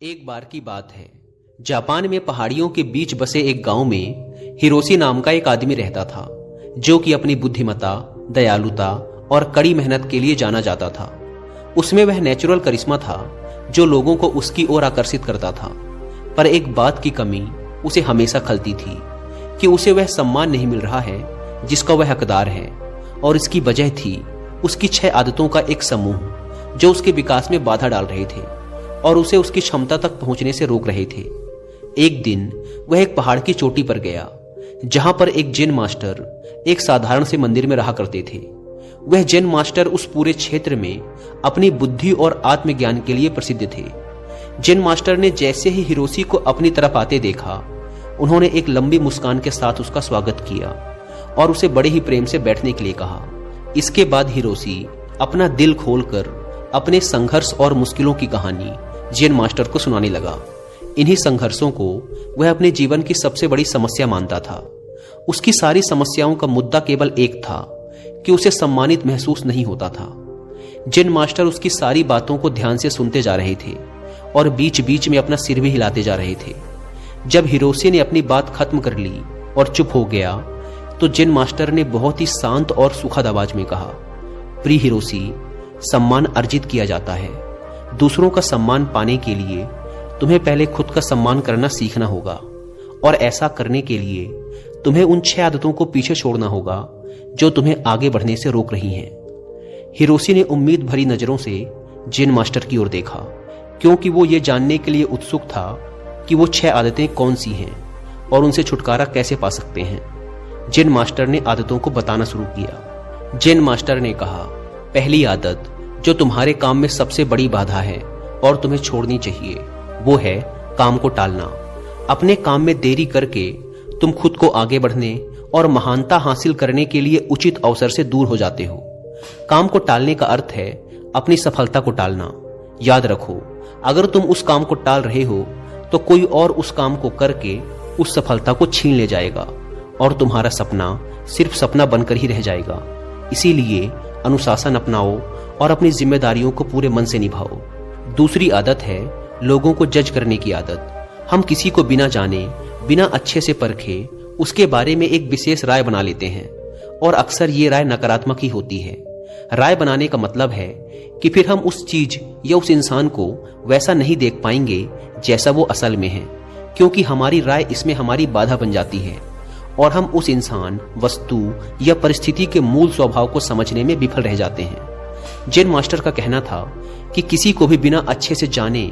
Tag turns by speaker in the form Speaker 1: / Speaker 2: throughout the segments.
Speaker 1: एक बार की बात है, जापान में पहाड़ियों के बीच बसे एक गांव में हिरोशी नाम का एक आदमी रहता था, जो कि अपनी बुद्धिमत्ता, दयालुता और कड़ी मेहनत के लिए जाना जाता था। उसमें वह नेचुरल करिश्मा था जो लोगों को उसकी ओर आकर्षित करता था। पर एक बात की कमी उसे हमेशा खलती थी कि उसे वह सम्मान नहीं मिल रहा है जिसका वह हकदार है, और इसकी वजह थी उसकी 6 आदतों का एक समूह जो उसके विकास में बाधा डाल रहे थे और उसे उसकी क्षमता तक पहुंचने से रोक रहे थे। एक दिन वह एक पहाड़ की चोटी पर गया, जहां पर एक जैन मास्टर एक साधारण से मंदिर में रहा करते थे। वह जैन मास्टर उस पूरे क्षेत्र में अपनी बुद्धि और आत्मज्ञान के लिए प्रसिद्ध थे। जैन मास्टर ने जैसे ही हिरोशी को अपनी तरफ आते देखा, उन्होंने एक लंबी मुस्कान के साथ उसका स्वागत किया और उसे बड़े ही प्रेम से बैठने के लिए कहा। इसके बाद हिरोशी अपना दिल खोलकर अपने संघर्ष और मुश्किलों की कहानी जैन मास्टर को सुनाने लगा। इन्हीं संघर्षों को वह अपने जीवन की सबसे बड़ी समस्या मानता था। उसकी सारी समस्याओं का मुद्दा केवल एक था कि उसे सम्मानित महसूस नहीं होता था। जैन मास्टर उसकी सारी बातों को ध्यान से सुनते जा रहे थे और बीच बीच में अपना सिर भी हिलाते जा रहे थे। जब हिरोशी ने अपनी बात खत्म कर ली और चुप हो गया, तो जैन मास्टर ने बहुत ही शांत और सुखद आवाज में कहा, प्रिय हिरोशी, सम्मान अर्जित किया जाता है। दूसरों का सम्मान पाने के लिए तुम्हें पहले खुद का सम्मान करना सीखना होगा, और ऐसा करने के लिए तुम्हें उन 6 आदतों को पीछे छोड़ना होगा जो तुम्हें आगे बढ़ने से रोक रही हैं। हिरोशी ने उम्मीद भरी नजरों से जैन मास्टर की ओर देखा, क्योंकि वो ये जानने के लिए उत्सुक था कि वो 6 आदतें कौन सी हैं और उनसे छुटकारा कैसे पा सकते हैं। जैन मास्टर ने आदतों को बताना शुरू किया। जैन मास्टर ने कहा, पहली आदत जो तुम्हारे काम में सबसे बड़ी बाधा है और तुम्हें छोड़नी चाहिए, वो है काम को टालना। अपने काम में देरी करके तुम खुद को आगे बढ़ने और महानता हासिल करने के लिए उचित अवसर से दूर हो जाते हो। काम को टालने का अर्थ है अपनी सफलता को टालना। याद रखो, अगर तुम उस काम को टाल रहे हो तो कोई और उस काम को करके उस सफलता को छीन ले जाएगा और तुम्हारा सपना सिर्फ सपना बनकर ही रह जाएगा। इसीलिए अनुशासन अपनाओ और अपनी जिम्मेदारियों को पूरे मन से निभाओ। दूसरी आदत है लोगों को जज करने की आदत। हम किसी को बिना जाने, बिना अच्छे से परखे उसके बारे में एक विशेष राय बना लेते हैं, और अक्सर ये राय नकारात्मक ही होती है। राय बनाने का मतलब है कि फिर हम उस चीज या उस इंसान को वैसा नहीं देख पाएंगे जैसा वो असल में है, क्योंकि हमारी राय इसमें हमारी बाधा बन जाती है और हम उस इंसान, वस्तु या परिस्थिति के मूल स्वभाव को समझने में विफल रह जाते हैं। जैन मास्टर का कहना था कि किसी को भी बिना अच्छे से जाने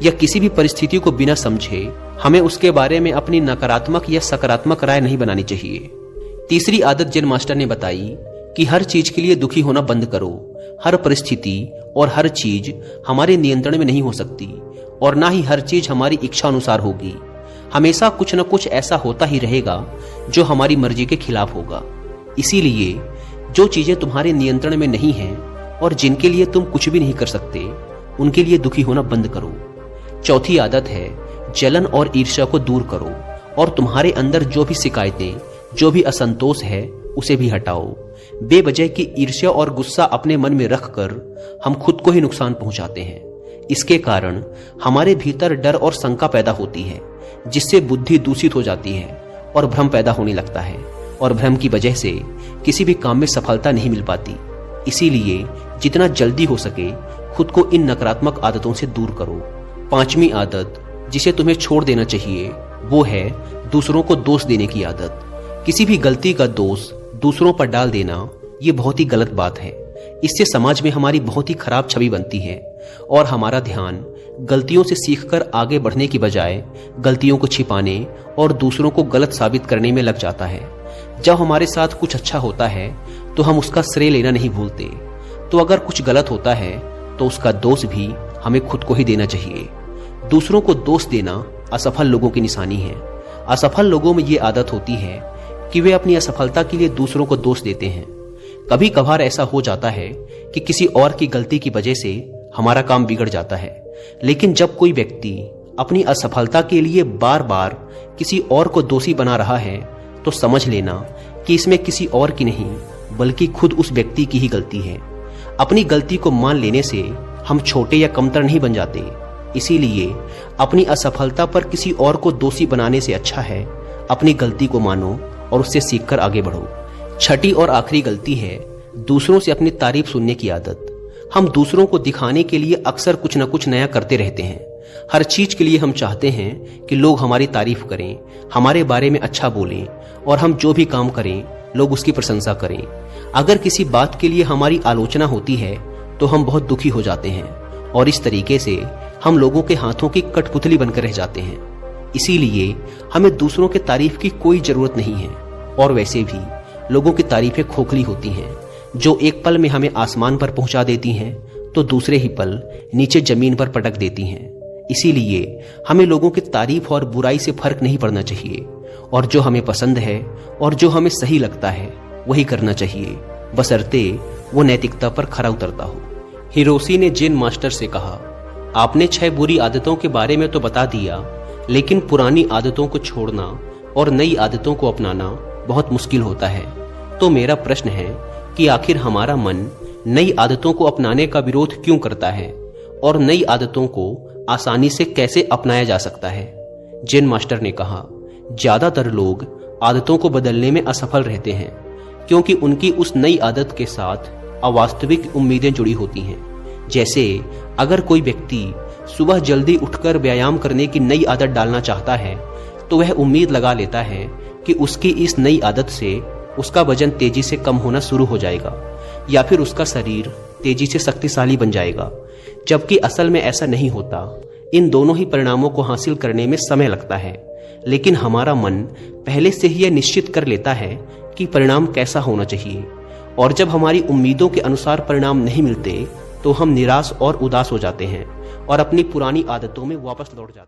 Speaker 1: या किसी भी परिस्थिति को बिना समझे हमें उसके बारे में अपनी नकारात्मक या सकारात्मक राय नहीं बनानी चाहिए। तीसरी आदत जैन मास्टर ने बताई कि हर चीज के लिए दुखी होना बंद करो। हर परिस्थिति और हर चीज हमारे नियंत्रण में नहीं हो सकती, और ना ही हर चीज हमारी इच्छा अनुसार होगी। हमेशा कुछ न कुछ ऐसा होता ही रहेगा जो हमारी मर्जी के खिलाफ होगा। इसीलिए जो चीजें तुम्हारे नियंत्रण में नहीं हैं और जिनके लिए तुम कुछ भी नहीं कर सकते, उनके लिए दुखी होना बंद करो। चौथी आदत है जलन और ईर्ष्या को दूर करो, और तुम्हारे अंदर जो भी शिकायतें, जो भी असंतोष है, उसे भी हटाओ। बेवजह की ईर्ष्या और गुस्सा अपने मन में रखकर हम खुद को ही नुकसान पहुंचाते हैं। इसके कारण हमारे भीतर डर और शंका पैदा होती है, जिससे बुद्धि दूषित हो जाती है और भ्रम पैदा होने लगता है, और भ्रम की वजह से किसी भी काम में सफलता नहीं मिल पाती। इसीलिए जितना जल्दी हो सके खुद को इन नकारात्मक आदतों से दूर करो। 5वीं आदत जिसे तुम्हें छोड़ देना चाहिए, वो है दूसरों को दोष देने की आदत। किसी भी गलती का दोष दूसरों पर डाल देना ये बहुत ही गलत बात है। इससे समाज में हमारी बहुत ही खराब छवि बनती है और हमारा ध्यान गलतियों से सीखकर आगे बढ़ने की बजाय गलतियों को छिपाने और दूसरों को गलत साबित करने में लग जाता है। जब हमारे साथ कुछ अच्छा होता है तो हम उसका श्रेय लेना नहीं भूलते, तो अगर कुछ गलत होता है तो उसका दोष भी हमें खुद को ही देना चाहिए। दूसरों को दोष देना असफल लोगों की निशानी है। असफल लोगों में ये आदत होती है कि वे अपनी असफलता के लिए दूसरों को दोष देते हैं। कभी कभार ऐसा हो जाता है कि किसी और की गलती की वजह से हमारा काम बिगड़ जाता है, लेकिन जब कोई व्यक्ति अपनी असफलता के लिए बार बार किसी और को दोषी बना रहा है, तो समझ लेना कि इसमें किसी और की नहीं बल्कि खुद उस व्यक्ति की ही गलती है। अपनी गलती को मान लेने से हम छोटे या कमतर नहीं बन जाते, इसीलिए अपनी असफलता पर किसी और को दोषी बनाने से अच्छा है अपनी गलती को मानो और उससे सीखकर आगे बढ़ो। छठी और आखिरी गलती है दूसरों से अपनी तारीफ सुनने की आदत। हम दूसरों को दिखाने के लिए अक्सर कुछ न कुछ नया करते रहते हैं। हर चीज के लिए हम चाहते हैं कि लोग हमारी तारीफ करें, हमारे बारे में अच्छा बोलें और हम जो भी काम करें लोग उसकी प्रशंसा करें। अगर किसी बात के लिए हमारी आलोचना होती है तो हम बहुत दुखी हो जाते हैं और इस तरीके से हम लोगों के हाथों की कठपुतली बनकर रह जाते हैं। इसीलिए हमें दूसरों के तारीफ की कोई जरूरत नहीं है। और वैसे भी लोगों की तारीफें खोखली होती हैं, जो एक पल में हमें आसमान पर पहुंचा देती हैं तो दूसरे ही पल नीचे जमीन पर पटक देती हैं। इसीलिए हमें लोगों की तारीफ और बुराई से फर्क नहीं पड़ना चाहिए और जो हमें पसंद है और जो हमें सही लगता है वही करना चाहिए, बशर्ते वो नैतिकता पर खरा उतरता हो। हिरोशी ने जेन मास्टर से कहा, आपने 6 बुरी आदतों के बारे में तो बता दिया, लेकिन पुरानी आदतों को छोड़ना और नई आदतों को अपनाना बहुत मुश्किल होता है। तो मेरा प्रश्न है कि आखिर हमारा मन नई आदतों को अपनाने का विरोध क्यों करता है और नई आदतों को आसानी से कैसे अपनाया जा सकता है? जेन मास्टर ने कहा, ज्यादातर लोग आदतों को बदलने में असफल रहते हैं क्योंकि उनकी उस नई आदत के साथ अवास्तविक उम्मीदें जुड़ी होती हैं। जैसे अगर कोई व्यक्ति सुबह जल्दी उठकर व्यायाम करने की नई आदत डालना चाहता है तो वह उम्मीद लगा लेता है कि उसकी इस नई आदत से उसका वजन तेजी से कम होना शुरू हो जाएगा या फिर उसका शरीर तेजी से शक्तिशाली बन जाएगा, जबकि असल में ऐसा नहीं होता। इन दोनों ही परिणामों को हासिल करने में समय लगता है, लेकिन हमारा मन पहले से ही यह निश्चित कर लेता है कि परिणाम कैसा होना चाहिए। और जब हमारी उम्मीदों के अनुसार परिणाम नहीं मिलते तो हम निराश और उदास हो जाते हैं और अपनी पुरानी आदतों में वापस लौट जाते हैं।